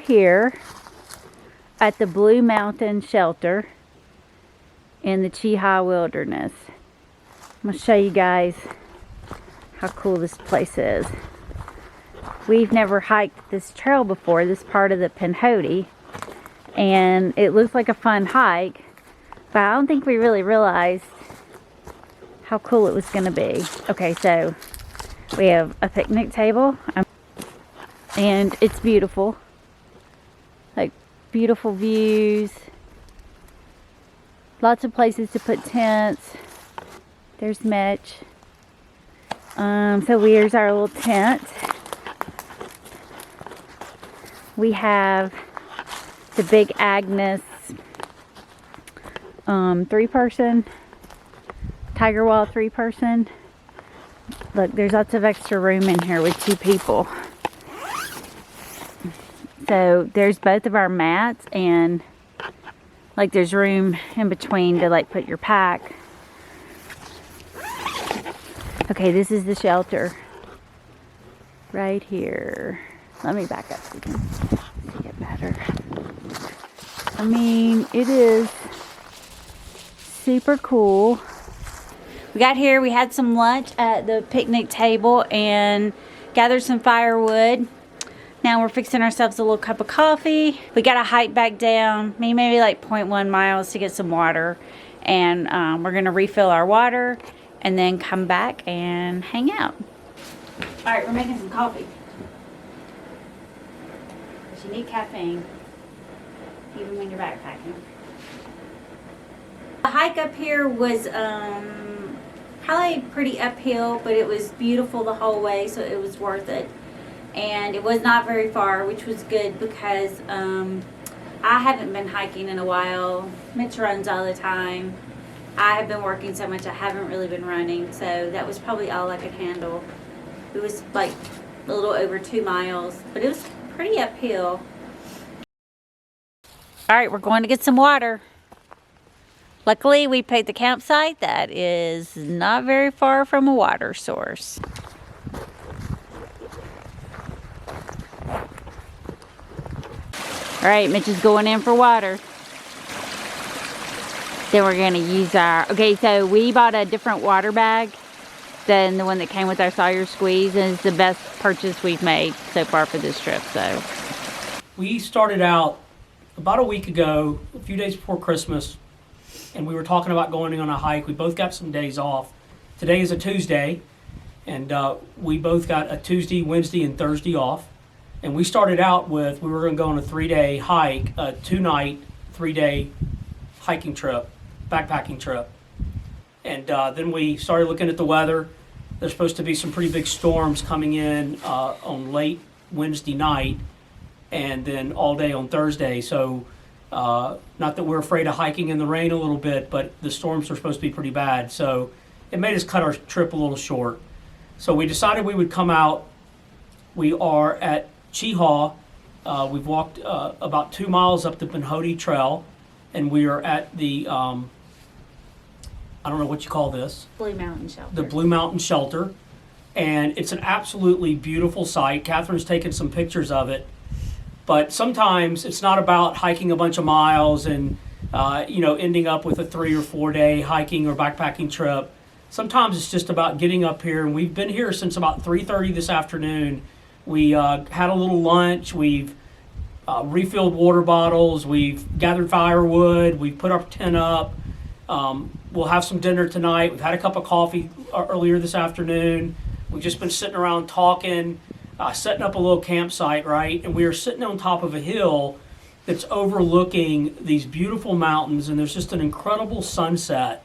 here at the Blue Mountain Shelter in the Cheaha Wilderness. I'm going to show you guys how cool this place is. We've never hiked this trail before, this part of the Pinhoti, and it looks like a fun hike, but I don't think we really realized how cool it was going to be. Okay, so we have a picnic table, and it's beautiful. Like, beautiful views. Lots of places to put tents. There's Mitch. So here's our little tent. We have the big Agnes 3-person, Tiger Wall 3-person. Look, there's lots of extra room in here with 2 people. So there's both of our mats, and like there's room in between to like put your pack. Okay, this is the shelter right here. Let me back up so you can see it better. I mean, it is super cool. We got here, we had some lunch at the picnic table and gathered some firewood. Now we're fixing ourselves a little cup of coffee. We got to hike back down, maybe like 0.1 miles to get some water. And we're going to refill our water and then come back and hang out. All right, we're making some coffee. You need caffeine, even when you're backpacking. The hike up here was probably pretty uphill, but it was beautiful the whole way, so it was worth it. And it was not very far, which was good because I haven't been hiking in a while. Mitch runs all the time. I have been working so much I haven't really been running, so that was probably all I could handle. It was like a little over 2 miles, but it was pretty uphill. All right, we're going to get some water. Luckily, we picked the campsite that is not very far from a water source. All right, Mitch is going in for water. Then we're going to use our... Okay, so we bought a different water bag than the one that came with our Sawyer Squeeze, and it's the best purchase we've made so far for this trip. So we started out about a week ago, a few days before Christmas, and we were talking about going on a hike. We both got some days off. Today is a Tuesday, and we both got a Tuesday, Wednesday, and Thursday off. And we started out with, we were going to go on a 3-day hike, a 2-night, 3-day hiking trip, backpacking trip. And then we started looking at the weather. There's supposed to be some pretty big storms coming in on late Wednesday night and then all day on Thursday. So not that we're afraid of hiking in the rain a little bit, but the storms are supposed to be pretty bad. So it made us cut our trip a little short. So we decided we would come out. We are at Cheaha. We've walked about 2 miles up the Pinhoti Trail, and we are at the... I don't know what you call this. Blue Mountain Shelter. The Blue Mountain Shelter. And it's an absolutely beautiful site. Catherine's taken some pictures of it. But sometimes it's not about hiking a bunch of miles and, ending up with a 3 or 4 day hiking or backpacking trip. Sometimes it's just about getting up here. And we've been here since about 3:30 this afternoon. We had a little lunch. We've refilled water bottles. We've gathered firewood. We've put our tent up. We'll have some dinner tonight. We've had a cup of coffee earlier this afternoon. We've just been sitting around talking, setting up a little campsite, right? And we are sitting on top of a hill that's overlooking these beautiful mountains, and there's just an incredible sunset.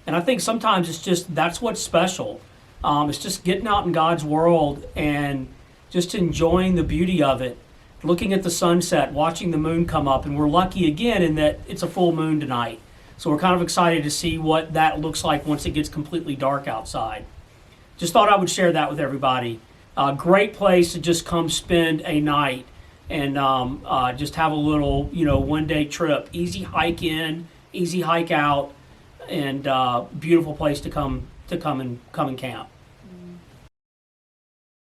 And I think sometimes it's just, that's what's special. It's just getting out in God's world and just enjoying the beauty of it, looking at the sunset, watching the moon come up. And we're lucky again in that it's a full moon tonight. So we're kind of excited to see what that looks like once it gets completely dark outside. Just thought I would share that with everybody. Great place to just come spend a night and just have a little, 1-day trip. Easy hike in, easy hike out, and beautiful place to come and camp.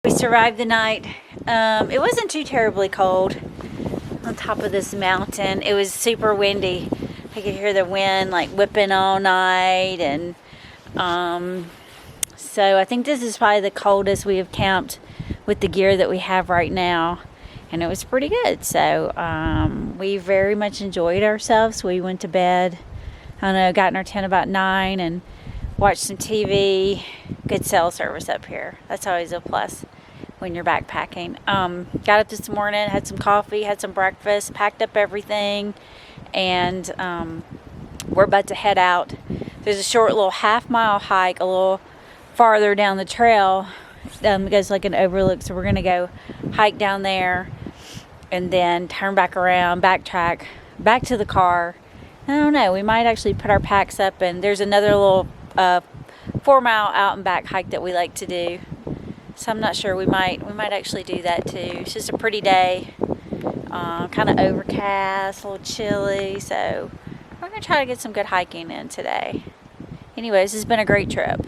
We survived the night. It wasn't too terribly cold. on top of this mountain. It was super windy. I could hear the wind like whipping all night, and so I think this is probably the coldest we have camped with the gear that we have right now, and it was pretty good. So we very much enjoyed ourselves. We went to bed, I don't know, got in our tent about 9 and watched some TV. Good cell service up here. That's always a plus when you're backpacking. Got up this morning, had some coffee, had some breakfast, packed up everything, and we're about to head out. There's a short little half-mile hike a little farther down the trail. It goes like an overlook, so we're gonna go hike down there and then turn back around, backtrack back to the car. I don't know, we might actually put our packs up, and there's another little 4-mile out and back hike that we like to do. So I'm not sure, we might actually do that too. It's just a pretty day, kind of overcast, a little chilly, so we're gonna try to get some good hiking in today. Anyways, this has been a great trip.